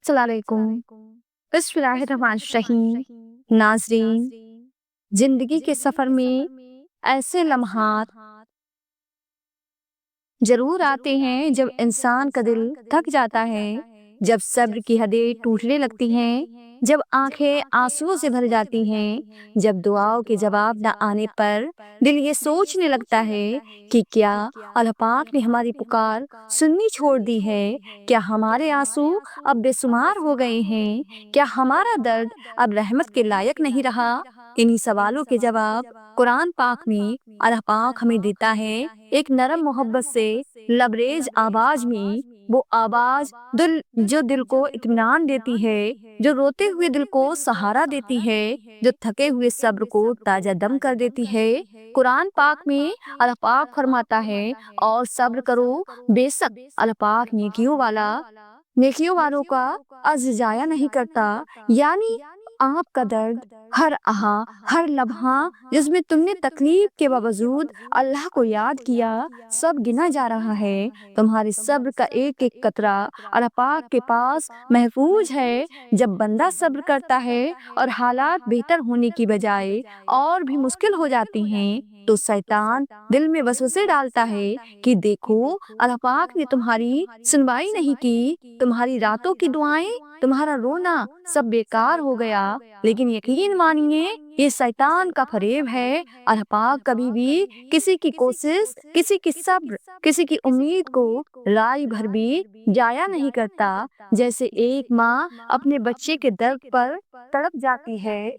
السلام علیکم۔ بسم اللہ الرحمن الرحیم۔ ناظرین، زندگی کے سفر میں ایسے لمحات ضرور آتے ہیں جب انسان کا دل تھک جاتا ہے، جب صبر کی حدیں ٹوٹنے لگتی ہیں، جب آنکھیں آنسوؤں سے بھر جاتی ہیں، جب دعاؤں کے جواب نہ آنے پر دل یہ سوچنے لگتا ہے کہ کیا اللہ پاک نے ہماری پکار سننی چھوڑ دی ہے، کیا ہمارے آنسو اب بے شمار ہو گئے ہیں، کیا ہمارا درد اب رحمت کے لائق نہیں رہا۔ انہی سوالوں کے جواب قرآن پاک میں اللہ پاک ہمیں دیتا ہے، ایک نرم محبت سے لبریز آواز میں، وہ آواز جو دل کو اطمینان دیتی ہے، جو روتے ہوئے دل کو سہارا دیتی ہے، جو تھکے ہوئے صبر کو تازہ دم کر دیتی ہے۔ قرآن پاک میں اللہ پاک فرماتا ہے، اور صبر کرو، بے شک اللہ پاک نیکیوں والوں کا اجر ضائع نہیں کرتا۔ یعنی آپ کا درد، ہر آہ، ہر لمحہ جس میں تم نے تکلیف کے باوجود اللہ کو یاد کیا، سب گنا جا رہا ہے۔ تمہارے صبر کا ایک ایک قطرہ اللہ پاک کے پاس محفوظ ہے۔ جب بندہ صبر کرتا ہے اور حالات بہتر ہونے کی بجائے اور بھی مشکل ہو جاتی ہیں، تو شیطان دل میں وسوسے ڈالتا ہے کہ دیکھو، اللہ پاک نے تمہاری سنوائی نہیں کی، تمہاری راتوں کی دعائیں، تمہارا رونا سب بیکار ہو گیا۔ لیکن یقین مانیے، یہ شیطان کا فریب ہے۔ اللہ پاک کبھی بھی کسی کی کوشش، کسی کی صبر، کسی کی امید کو رائی بھر بھی ضائع نہیں کرتا۔ جیسے ایک ماں اپنے بچے کے درد پر تڑپ جاتی ہے،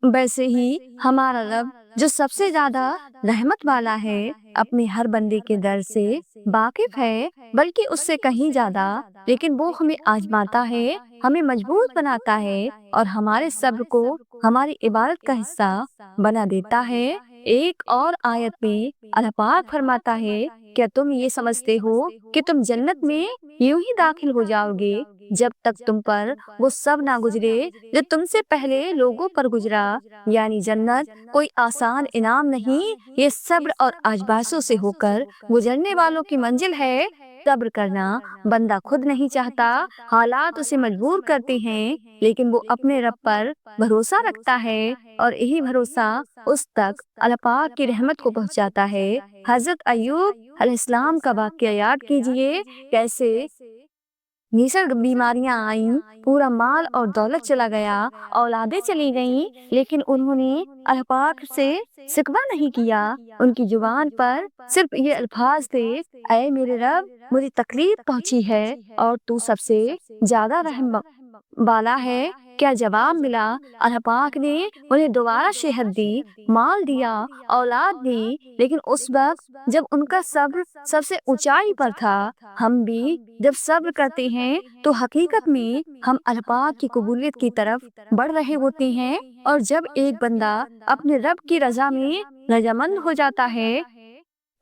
ویسے ہی ہمارا رب جو سب سے زیادہ رحمت والا ہے، اپنے ہر بندے کے درد سے واقف ہے، بلکہ اس سے کہیں زیادہ۔ لیکن وہ ہمیں آزماتا ہے، ہمیں مضبوط بناتا ہے، اور ہمارے صبر کو ہماری عبادت کا حصہ بنا دیتا ہے۔ ایک اور آیت میں اللہ پاک فرماتا ہے، کیا تم یہ سمجھتے ہو کہ تم جنت میں یوں ہی داخل ہو جاؤ گے جب تک تم پر وہ سب نہ گزرے جو تم سے پہلے لوگوں پر گزرا؟ یعنی جنت کوئی آسان انعام نہیں، یہ صبر اور آزمائشوں سے ہو کر گزرنے والوں کی منزل ہے۔ صبر کرنا بندہ خود نہیں چاہتا، حالات اسے مجبور کرتے ہیں، لیکن وہ اپنے رب پر بھروسہ رکھتا ہے، اور یہی بھروسہ اس تک اللہ پاک کی رحمت کو پہنچاتا ہے۔ حضرت ایوب علیہ السلام کا واقعہ یاد کیجئے، کیسے بھیشن بیماریاں آئیں، پورا مال اور دولت چلا گیا، اولادیں چلی گئیں، لیکن انہوں نے اللہ پاک سے شکوہ نہیں کیا۔ ان کی زبان پر صرف یہ الفاظ تھے، اے میرے رب، مجھے تکلیف پہنچی ہے اور تو سب سے زیادہ رحم والا ہے۔ کیا جواب ملا؟ اللہ پاک نے انہیں دوبارہ صحت دی، مال دیا، اولاد دی، لیکن اس وقت جب ان کا صبر سب سے اونچائی پر تھا۔ ہم بھی جب صبر کرتے ہیں تو حقیقت میں ہم اللہ پاک کی قبولیت کی طرف بڑھ رہے ہوتے ہیں، اور جب ایک بندہ اپنے رب کی رضا میں رضامند ہو جاتا ہے،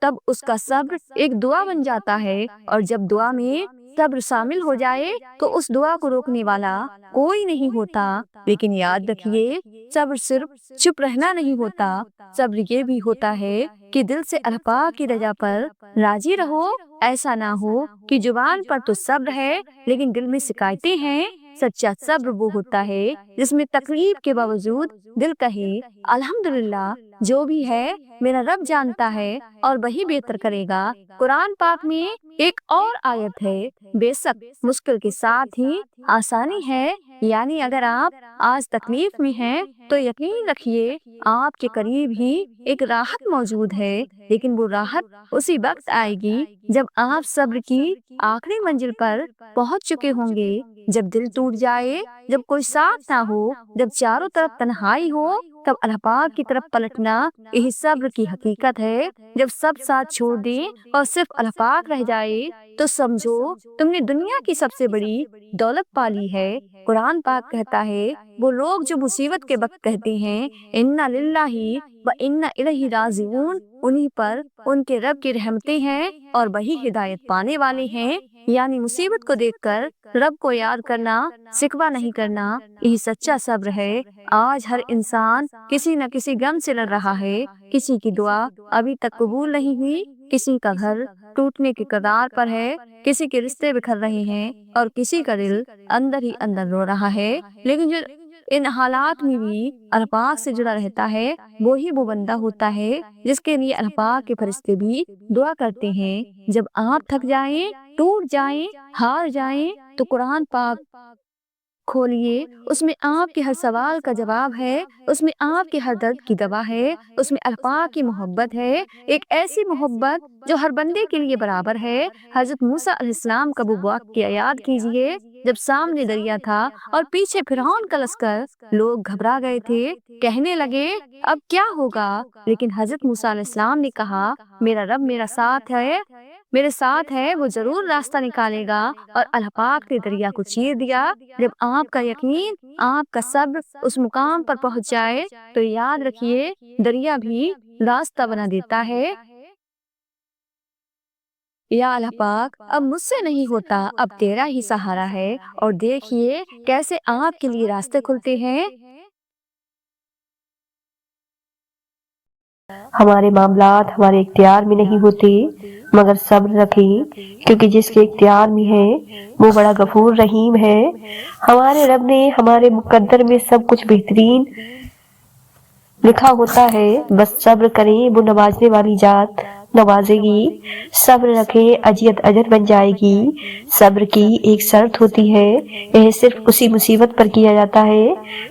تب اس کا صبر ایک دعا بن جاتا ہے، اور جب دعا میں صبر شامل ہو جائے تو اس دعا کو روکنے والا کوئی نہیں ہوتا۔ لیکن یاد رکھیے، صبر صرف چپ رہنا نہیں ہوتا، صبر یہ بھی ہوتا ہے کہ دل سے اللہ پاک کی رضا پر راضی رہو۔ ایسا نہ ہو کہ زبان پر تو صبر ہے لیکن دل میں شکایتیں ہیں۔ سچا صبر وہ ہوتا ہے جس میں تکلیف کے باوجود دل کہے، الحمدللہ، جو بھی ہے میرا رب جانتا ہے اور وہی بہتر کرے گا۔ قرآن پاک میں ایک اور آیت ہے، بے شک مشکل کے ساتھ ہی آسانی ہے۔ یعنی اگر آپ آج تکلیف میں ہیں تو یقین رکھیے آپ کے قریب ہی ایک راحت موجود ہے، لیکن وہ راحت اسی وقت آئے گی جب آپ صبر کی آخری منزل پر پہنچ چکے ہوں گے۔ جب دل ٹوٹ جائے، جب کوئی ساتھ نہ ہو، جب چاروں طرف تنہائی ہو، تب اللہ پاک کی طرف پلٹنا یہی صبر کی حقیقت ہے۔ جب سب ساتھ چھوڑ دیں اور صرف اللہ پاک رہ جائے تو سمجھو تم نے دنیا کی سب سے بڑی دولت پالی ہے۔ قرآن پاک کہتا ہے، وہ لوگ جو مصیبت کے وقت کہتے ہیں انا للہ و انا الیہ راجعون، انہی پر ان کے رب کی رحمتیں ہیں اور وہی ہدایت پانے والے ہیں۔ یعنی مصیبت کو دیکھ کر رب کو یاد کرنا، شکوہ نہیں کرنا، یہی سچا صبر ہے۔ آج ہر انسان کسی نہ کسی غم سے لڑ رہا ہے، کسی کی دعا ابھی تک قبول نہیں ہوئی، کسی کا گھر ٹوٹنے کی کگار پر ہے، کسی کے رشتے بکھر رہے ہیں، اور کسی کا دل اندر ہی اندر رو رہا ہے۔ لیکن جو ان حالات میں بھی اللہ پاک سے جڑا رہتا ہے، وہی وہ بندہ ہوتا ہے جس کے لیے اللہ پاک کے فرشتے بھی دعا کرتے ہیں۔ جب آپ تھک جائیں، ٹوٹ جائیں، ہار جائیں، تو قرآن پاک کھولیے، اس میں آپ کے ہر سوال کا جواب ہے، اس میں آپ کے ہر درد کی دوا ہے، اس میں اللہ پاک کی محبت ہے، ایک ایسی محبت جو ہر بندے کے لیے برابر ہے۔ حضرت موسیٰ علیہ السلام کا وہ واقعہ یاد کیجئے، جب سامنے دریا تھا اور پیچھے فرعون کا لشکر، لوگ گھبرا گئے تھے، کہنے لگے اب کیا ہوگا؟ لیکن حضرت موسیٰ علیہ السلام نے کہا میرا رب میرے ساتھ ہے، وہ ضرور راستہ نکالے گا، اور اللہ پاک نے دریا کو چیر دیا۔ جب آپ کا یقین، آپ کا صبر اس مقام پر پہنچ جائے تو یاد رکھیے دریا بھی راستہ بنا دیتا ہے۔ یا اللہ پاک اب مجھ سے نہیں ہوتا، اب تیرا ہی سہارا ہے، اور دیکھیے کیسے آپ کے لیے راستے کھلتے ہیں۔ ہمارے معاملات ہمارے اختیار میں نہیں ہوتے، مگر صبر رکھیں، کیونکہ جس کے اختیار میں ہے وہ بڑا غفور رحیم ہے۔ ہمارے رب نے ہمارے مقدر میں سب کچھ بہترین لکھا ہوتا ہے، بس صبر کریں، وہ نوازنے والی ذات نوازے گی۔ صبر رکھیں، اجیت اجر بن جائے گی۔ صبر کی ایک شرط ہوتی ہے، یہ صرف اسی مصیبت پر کیا جاتا ہے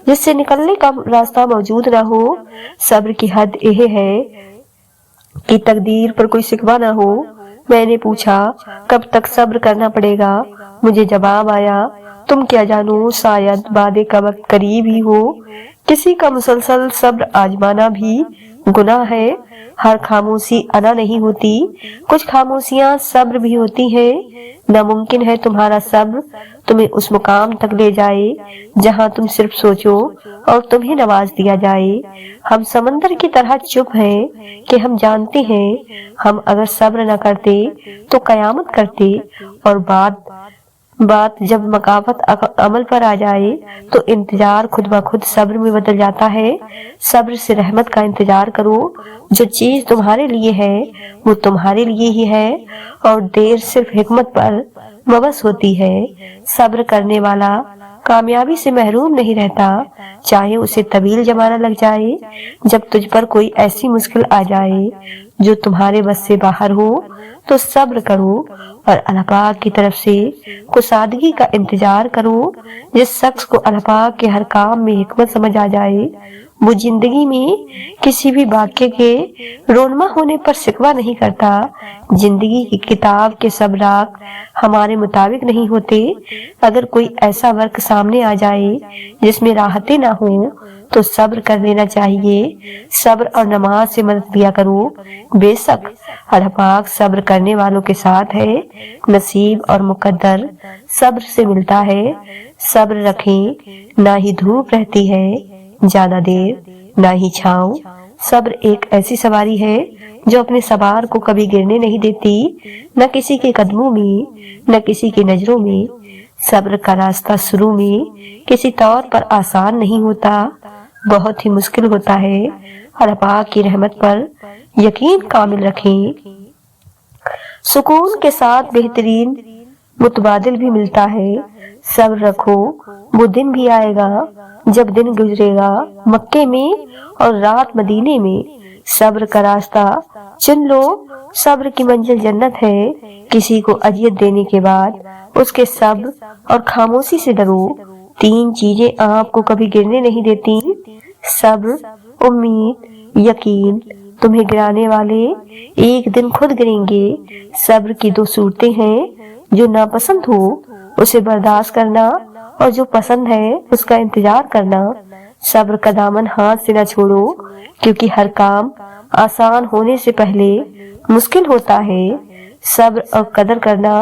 جس سے نکلنے کا راستہ موجود نہ ہو۔ صبر کی حد یہ ہے کہ تقدیر پر کوئی شکوہ نہ ہو۔ میں نے پوچھا کب تک صبر کرنا پڑے گا؟ مجھے جواب آیا تم کیا جانو، شاید وعدے کا وقت قریب ہی ہو۔ کسی کا مسلسل صبر آزمانا بھی گناہ ہے۔ ہر خاموشی انا نہیں ہوتی، کچھ خاموشیاں صبر بھی ہوتی ہیں۔ ناممکن ہے تمہارا صبر تمہیں اس مقام تک لے جائے جہاں تم صرف سوچو اور تمہیں نواز دیا جائے۔ ہم سمندر کی طرح چپ ہیں کہ ہم جانتے ہیں ہم اگر صبر نہ کرتے تو قیامت کرتے، اور بات جب مقافت عمل پر آ جائے تو انتظار خود بخود صبر میں بدل جاتا ہے۔ صبر سے رحمت کا انتظار کرو، جو چیز تمہارے لیے ہے وہ تمہارے لیے ہی ہے، اور دیر صرف حکمت پر مبعوث ہوتی ہے۔ صبر کرنے والا کامیابی سے محروم نہیں رہتا، چاہے اسے طویل زمانہ لگ جائے۔ جب تجھ پر کوئی ایسی مشکل آ جائے جو تمہارے بس سے باہر ہو تو صبر کرو، اور اللہ پاک کی طرف سے کشادگی کا انتظار کرو۔ جس شخص کو اللہ پاک کے ہر کام میں حکمت سمجھ آ جائے، وہ زندگی میں کسی بھی واقعے کے رونما ہونے پر شکوہ نہیں کرتا۔ زندگی کی کتاب کے سب راگ ہمارے مطابق نہیں ہوتے۔ اگر کوئی ایسا ورق سامنے آ جائے جس میں راحتیں نہ ہوں تو صبر کر لینا چاہیے۔ صبر اور نماز سے مدد لیا کرو، بے شک اللہ پاک صبر کرنے والوں کے ساتھ ہے۔ نصیب اور مقدر صبر سے ملتا ہے۔ صبر رکھیں، نہ ہی دھوپ رہتی ہے زیادہ دیر نہ ہی چھاؤں۔ صبر ایک ایسی سواری ہے جو اپنے سوار کو کبھی گرنے نہیں دیتی، نہ کسی کے قدموں میں نہ کسی کی نظروں میں۔ صبر کا راستہ شروع میں کسی طور پر آسان نہیں ہوتا، بہت ہی مشکل ہوتا ہے۔ اللہ پاک کی رحمت پر یقین کامل رکھیں۔ سکون کے ساتھ بہترین متبادل بھی ملتا ہے۔ صبر رکھو، وہ دن بھی آئے گا جب دن گزرے گا مکے میں اور رات مدینے میں۔ صبر کا راستہ چن لو، صبر کی منزل جنت ہے۔ کسی کو اذیت دینے کے بعد اس کے صبر اور خاموشی سے ڈرو۔ تین چیزیں آپ کو کبھی گرنے نہیں دیتی: صبر، امید، یقین۔ تمہیں گرانے والے ایک دن خود گریں گے۔ صبر کی دو صورتیں ہیں: جو ناپسند ہو اسے برداشت کرنا، اور جو پسند ہے اس کا انتظار کرنا۔ صبر کا دامن ہاتھ سے نہ چھوڑو، کیونکہ ہر کام آسان ہونے سے پہلے مشکل ہوتا ہے۔ صبر اور قدر کرنا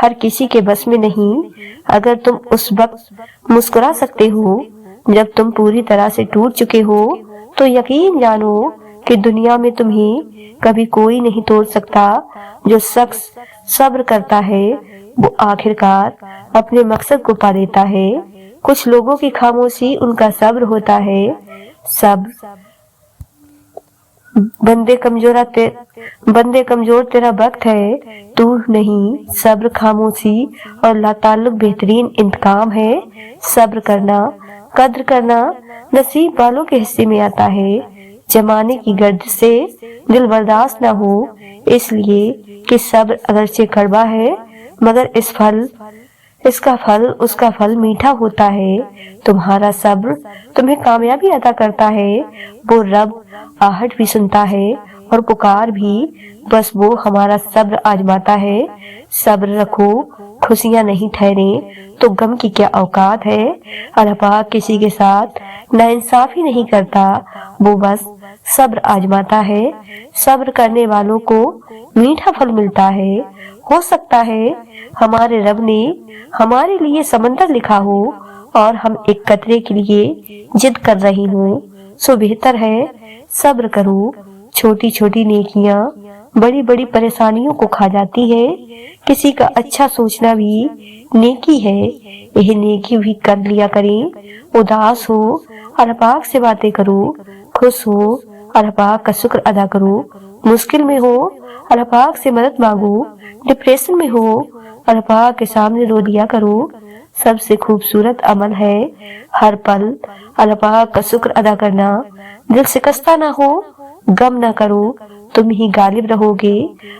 ہر کسی کے بس میں نہیں۔ اگر تم اس وقت مسکرا سکتے ہو جب تم پوری طرح سے ٹوٹ چکے ہو تو یقین جانو کہ دنیا میں تمہیں کبھی کوئی نہیں توڑ سکتا۔ جو شخص صبر کرتا ہے وہ آخرکار اپنے مقصد کو پا لیتا ہے۔ کچھ لوگوں کی خاموشی ان کا صبر ہوتا ہے۔ بندے کمزور تیرا وقت ہے، تو نہیں۔ صبر، خاموشی اور لا تعلق بہترین انتقام ہے۔ صبر کرنا، قدر کرنا نصیب والوں کے حصے میں آتا ہے۔ زمانے کی گردش سے دل برداشت نہ ہو، اس لیے کہ صبر اگرچہ کڑوا ہے مگر اس کا پھل میٹھا ہوتا ہے۔ تمہارا صبر تمہیں کامیابی عطا کرتا ہے۔ وہ رب آہٹ بھی سنتا ہے اور پکار بھی، بس وہ ہمارا صبر آزماتا ہے۔ صبر رکھو، خوشیاں نہیں ٹھہریں تو غم کی کیا اوقات ہے۔ اللہ پاک کسی کے ساتھ ناانصافی نہیں کرتا، وہ بس صبر آزماتا ہے۔ صبر کرنے والوں کو میٹھا پھل ملتا ہے۔ ہو سکتا ہے ہمارے رب نے ہمارے لیے سمندر لکھا ہو اور ہم ایک قطرے کے لیے جد کر رہی ہوں، سو بہتر ہے صبر کرو۔ چھوٹی چھوٹی نیکیاں بڑی بڑی پریشانیوں کو کھا جاتی ہے۔ کسی کا اچھا سوچنا بھی نیکی ہے، یہ نیکی بھی کر لیا کریں۔ اداس ہو اللہ پاک سے باتیں کرو، خوش ہو اللہ پاک کا شکر ادا کرو، مشکل میں ہو اللہ پاک سے مدد مانگو، ڈپریشن میں ہو اللہ پاک کے سامنے رو دیا کرو۔ سب سے خوبصورت عمل ہے ہر پل اللہ پاک کا شکر ادا کرنا۔ دل شکستہ نہ ہو، غم نہ کرو، تم ہی غالب رہو گے۔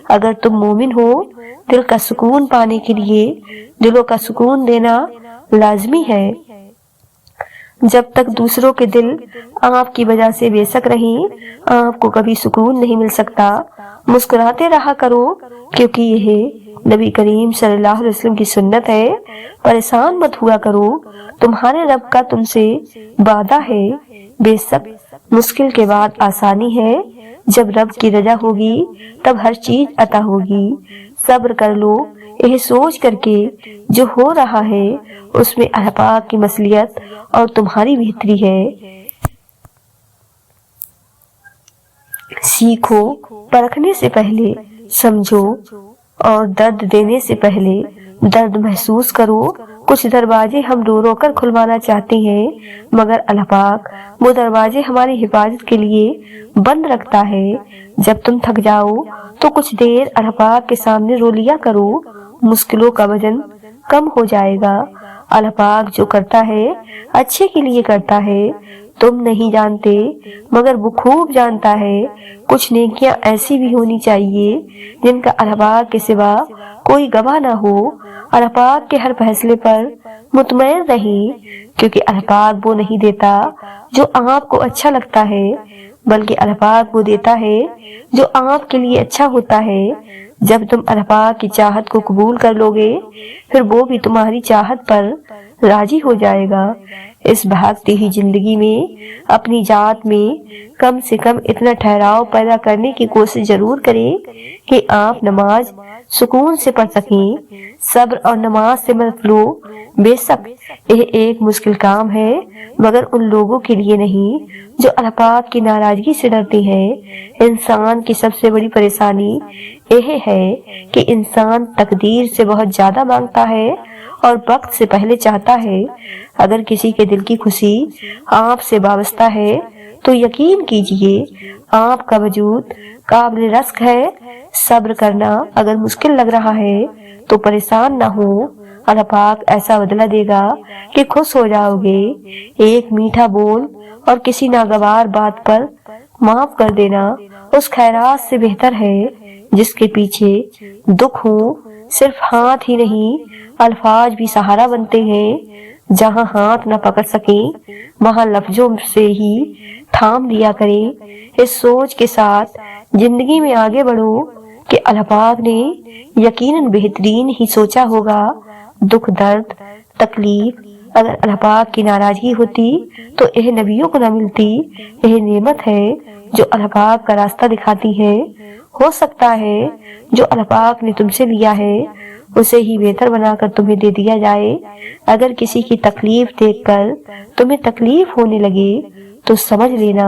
اگر تم مومن ہو، دل کا سکون پانے کے لیے دلوں کا سکون دینا لازمی ہے۔ جب تک دوسروں کے دل آپ کی وجہ سے بے شک رہیں، آپ کو کبھی سکون نہیں مل سکتا۔ مسکراتے رہا کرو کیونکہ یہ نبی کریم صلی اللہ علیہ وسلم کی سنت ہے۔ پریشان مت ہوا کرو، تمہارے رب کا تم سے وعدہ ہے، بے شک مشکل کے بعد آسانی ہے۔ جب رب کی رضا ہوگی تب ہر چیز عطا ہوگی۔ صبر کر لو، یہ سوچ کر کے جو ہو رہا ہے اس میں اللہ پاک کی مصلحت اور تمہاری بہتری ہے۔ سیکھو، پرکھنے سے پہلے سمجھو اور درد دینے سے پہلے درد محسوس کرو۔ کچھ دروازے ہم رو رو کر کھلوانا چاہتے ہیں مگر اللہ پاک وہ دروازے ہماری حفاظت کے لیے بند رکھتا ہے۔ جب تم تھک جاؤ تو کچھ دیر اللہ پاک کے سامنے رو لیا کرو، مشکلوں کا وزن کم ہو جائے گا۔ اللہ پاک جو کرتا ہے اچھے کے لیے کرتا ہے، تم نہیں جانتے مگر وہ خوب جانتا ہے۔ کچھ نیکیاں ایسی بھی ہونی چاہیے جن کا اللہ پاک کے سوا کوئی گواہ نہ ہو۔ اللہ پاک کے ہر فیصلے پر مطمئن رہیں کیونکہ اللہ پاک وہ نہیں دیتا جو آپ کو اچھا لگتا ہے بلکہ اللہ پاک وہ دیتا ہے جو آپ کے لیے اچھا ہوتا ہے۔ جب تم اللہ پاک کی چاہت کو قبول کر لو گے پھر وہ بھی تمہاری چاہت پر راضی ہو جائے گا۔ اس بھاگتی ہی زندگی میں اپنی ذات میں کم سے کم اتنا ٹھہراؤ پیدا کرنے کی کوشش ضرور کریں کہ آپ نماز سکون سے پڑھ سکیں۔ صبر اور نماز سے مدد لو، بے شک یہ ایک مشکل کام ہے مگر ان لوگوں کے لیے نہیں جو اللہ پاک کی ناراضگی سے ڈرتے ہیں۔ انسان کی سب سے بڑی پریشانی یہ ہے کہ انسان تقدیر سے بہت زیادہ مانگتا ہے اور وقت سے پہلے چاہتا ہے۔ اگر کسی کے دل کی خوشی آپ سے وابستہ ہے تو یقین کیجئے آپ کا وجود قابل رزق ہے۔ صبر کرنا اگر مشکل لگ رہا ہے تو پریشان نہ ہو، اللہ پاک ایسا بدلہ دے گا کہ خوش ہو جاؤ گے۔ ایک میٹھا بول اور کسی ناگوار بات پر معاف کر دینا اس خیرات سے بہتر ہے جس کے پیچھے دکھ ہو۔ صرف ہاتھ ہی نہیں الفاظ بھی سہارا بنتے ہیں، جہاں ہاتھ نہ پکڑ سکیں وہاں لفظوں سے ہی تھام لیا کریں۔ اس سوچ کے ساتھ زندگی میں آگے بڑھو کہ اللہ پاک نے یقیناً بہترین ہی سوچا ہوگا۔ دکھ، درد، تکلیف اگر اللہ پاک کی ناراضگی ہوتی تو یہ نبیوں کو نہ ملتی۔ یہ نعمت ہے جو اللہ پاک کا راستہ دکھاتی ہے۔ ہو سکتا ہے جو اللہ پاک نے تم سے لیا ہے اسے ہی بہتر بنا کر تمہیں دے دیا جائے۔ اگر کسی کی تکلیف دیکھ کر تمہیں تکلیف ہونے لگے تو سمجھ لینا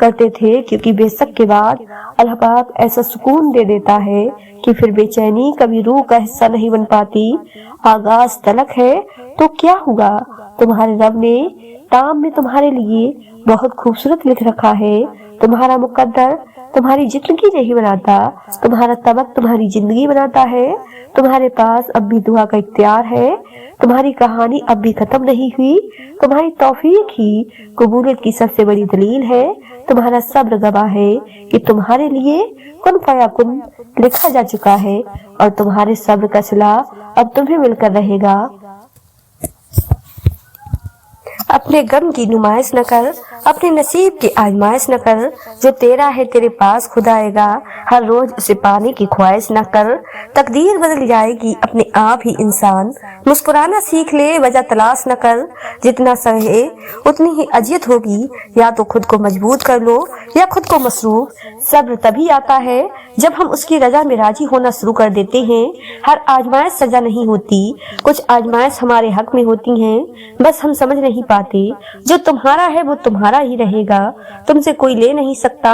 کرتے تھے، کیونکہ بے شک کے بعد اللہ پاک ایسا سکون دے دیتا ہے کہ پھر بے چینی کبھی روح کا حصہ نہیں بن پاتی۔ آغاز تلک ہے تو کیا ہوا، تمہارے رب نے تام میں تمہارے لیے بہت خوبصورت لکھ رکھا ہے۔ تمہارا مقدر تمہاری زندگی نہیں بناتا، تمہارا طبق تمہاری زندگی بناتا ہے۔ تمہارے پاس اب بھی دعا کا اختیار ہے، تمہاری کہانی اب بھی ختم نہیں ہوئی۔ تمہاری توفیق ہی قبولیت کی سب سے بڑی دلیل ہے۔ تمہارا صبر گواہ ہے کہ تمہارے لیے کن فیکن لکھا جا چکا ہے، اور تمہارے صبر کا صلہ اب تمہیں مل کر رہے گا۔ اپنے غم کی نمائش نہ کر، اپنے نصیب کی آزمائش نہ کر، جو تیرا ہے تیرے پاس خود آئے گا۔ ہر روز اسے پانے کی خواہش نہ کر، تقدیر بدل جائے گی اپنے آپ ہی انسان۔ مسکرانا سیکھ لے، وجہ تلاش نہ کر، جتنا سہے اتنی ہی اذیت ہوگی۔ یا تو خود کو مضبوط کر لو یا خود کو مصروف۔ صبر تبھی آتا ہے جب ہم اس کی رضا میں راضی ہونا شروع کر دیتے ہیں۔ ہر آزمائش سزا نہیں ہوتی، کچھ آزمائش ہمارے حق میں ہوتی ہیں، بس ہم سمجھ نہیں پاتے۔ جو تمہارا ہے وہ تمہارا ہی رہے گا، تم سے کوئی لے نہیں سکتا۔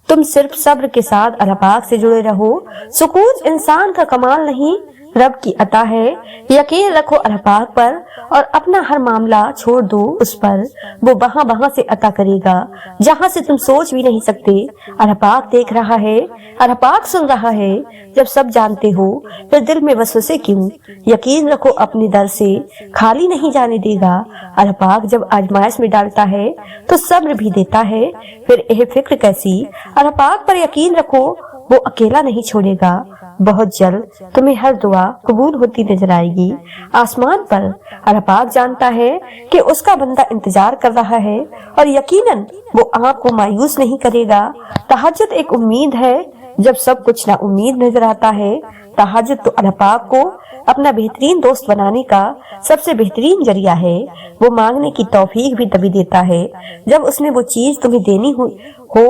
تم صرف صبر کے ساتھ اللہ پاک سے جڑے رہو۔ سکون انسان کا کمال نہیں، رب کی عطا ہے۔ یقین رکھو اللہ پاک پر اور اپنا ہر معاملہ چھوڑ دو اس پر، وہ وہاں سے عطا کرے گا جہاں سے تم سوچ بھی نہیں سکتے۔ اللہ پاک دیکھ رہا ہے، اللہ پاک سن رہا ہے۔ جب سب جانتے ہو پھر دل میں وسوسے کیوں؟ یقین رکھو اپنے در سے خالی نہیں جانے دے گا۔ اللہ پاک جب آزمائش میں ڈالتا ہے تو صبر بھی دیتا ہے، پھر یہ فکر کیسی؟ اللہ پاک پر یقین رکھو، وہ اکیلا نہیں چھوڑے گا۔ بہت جلد تمہیں ہر دعا قبول ہوتی نظر آئے گی۔ آسمان پر اللہ پاک جانتا ہے کہ اس کا بندہ انتظار کر رہا ہے، اور یقیناً وہ آپ کو مایوس نہیں کرے گا۔ تہجد ایک امید ہے جب سب کچھ نا امید نظر آتا ہے۔ تہجد تو اللہ پاک کو اپنا بہترین دوست بنانے کا سب سے بہترین ذریعہ ہے۔ وہ مانگنے کی توفیق بھی تبھی دیتا ہے جب اس نے وہ چیز تمہیں دینی ہو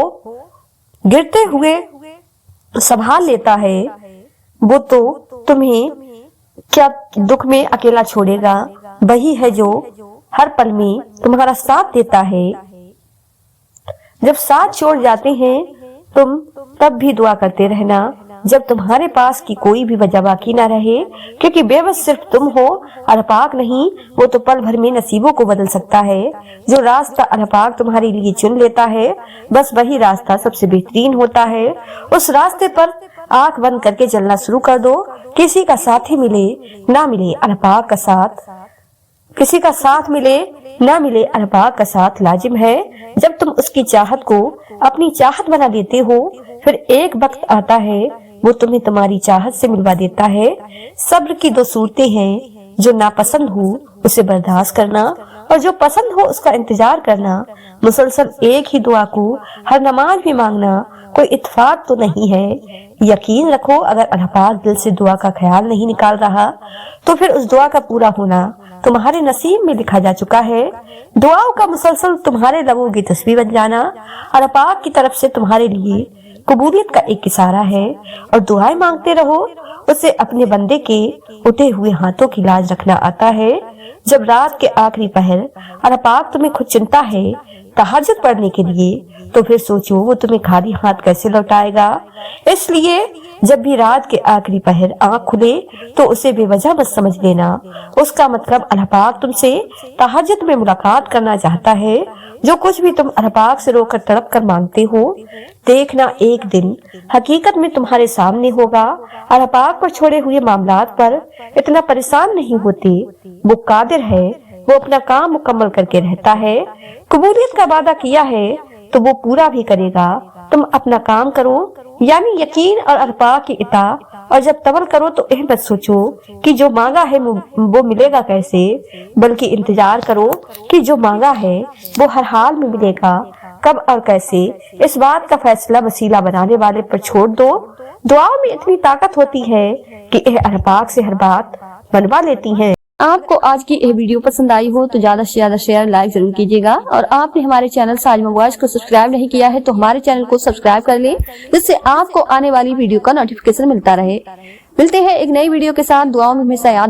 گرتے ہوئے سنبھال لیتا ہے۔ وہ تو تمہیں کیا دکھ میں اکیلا چھوڑے گا، وہی ہے جو ہر پل میں تمہارا ساتھ دیتا ہے۔ جب ساتھ چھوڑ جاتے ہیں تم تب بھی دعا کرتے رہنا جب تمہارے پاس کی کوئی بھی وجہ باقی نہ رہے، کیونکہ بے بس صرف تم ہو، اللہ پاک نہیں۔ وہ تو پل بھر میں نصیبوں کو بدل سکتا ہے۔ جو راستہ اللہ پاک تمہارے لیے چن لیتا ہے بس وہی راستہ سب سے بہترین ہوتا ہے۔ اس راستے پر آنکھ بند کر کے چلنا شروع کر دو۔ کسی کا ساتھی ملے نہ ملے، اللہ پاک کا ساتھ کسی کا ساتھ ملے نہ ملے، اللہ پاک کا ساتھ لازم ہے۔ جب تم اس کی چاہت کو اپنی چاہت بنا دیتے ہو، پھر ایک وقت آتا ہے وہ تمہیں تمہاری چاہت سے ملوا دیتا ہے۔ صبر کی دو صورتیں ہیں، جو ناپسند ہو اسے برداشت کرنا، اور جو پسند ہو اس کا انتظار کرنا۔ مسلسل ایک ہی دعا کو ہر نماز میں مانگنا کوئی اتفاق تو نہیں ہے۔ یقین رکھو اگر اللہ پاک دل سے دعا کا خیال نہیں نکال رہا تو پھر اس دعا کا پورا ہونا تمہارے نصیب میں لکھا جا چکا ہے۔ دعاؤں کا مسلسل تمہارے لبوں کی تسبیح بن جانا اللہ پاک کی طرف سے تمہارے لیے قبولیت کا ایک اشارہ ہے، اور دعائیں مانگتے رہو، اسے اپنے بندے کے اٹھے ہوئے ہاتھوں کی لاج رکھنا آتا ہے۔ جب رات کے آخری پہر اللہ پاک تمہیں خود چنتا ہے تہجد پڑھنے کے لیے، تو پھر سوچو وہ تمہیں خالی ہاتھ کیسے لوٹائے گا۔ اس لیے جب بھی رات کے آخری پہر آنکھ کھلے تو اسے بے وجہ مت سمجھ لینا، اس کا مطلب اللہ پاک تم سے تہجد میں ملاقات کرنا چاہتا ہے۔ جو کچھ بھی تم اللہ پاک سے رو کر تڑپ کر مانگتے ہو، دیکھنا ایک دن حقیقت میں تمہارے سامنے ہوگا۔ اللہ پاک پر چھوڑے ہوئے معاملات پر اتنا پریشان نہیں ہوتے، وہ قادر ہے، وہ اپنا کام مکمل کر کے رہتا ہے۔ قبولیت کا وعدہ کیا ہے تو وہ پورا بھی کرے گا۔ تم اپنا کام کرو، یعنی یقین اور اللہ پاک کی اطاعت، اور جب تول کرو تو مت سوچو کہ جو مانگا ہے وہ ملے گا کیسے، بلکہ انتظار کرو کہ جو مانگا ہے وہ ہر حال میں ملے گا، کب اور کیسے، اس بات کا فیصلہ وسیلہ بنانے والے پر چھوڑ دو۔ دعاؤں میں اتنی طاقت ہوتی ہے کہ یہ اللہ پاک سے ہر بات منوا لیتی ہیں۔ آپ کو آج کی یہ ویڈیو پسند آئی ہو تو زیادہ سے زیادہ شیئر لائک ضرور کیجیے گا، اور آپ نے ہمارے چینل ساجمہ وائس کو سبسکرائب نہیں کیا ہے تو ہمارے چینل کو سبسکرائب کر لیں، جس سے آپ کو آنے والی ویڈیو کا نوٹیفیکیشن ملتا رہے۔ ملتے ہیں ایک نئی ویڈیو کے ساتھ، دعاؤں میں ہمیشہ یاد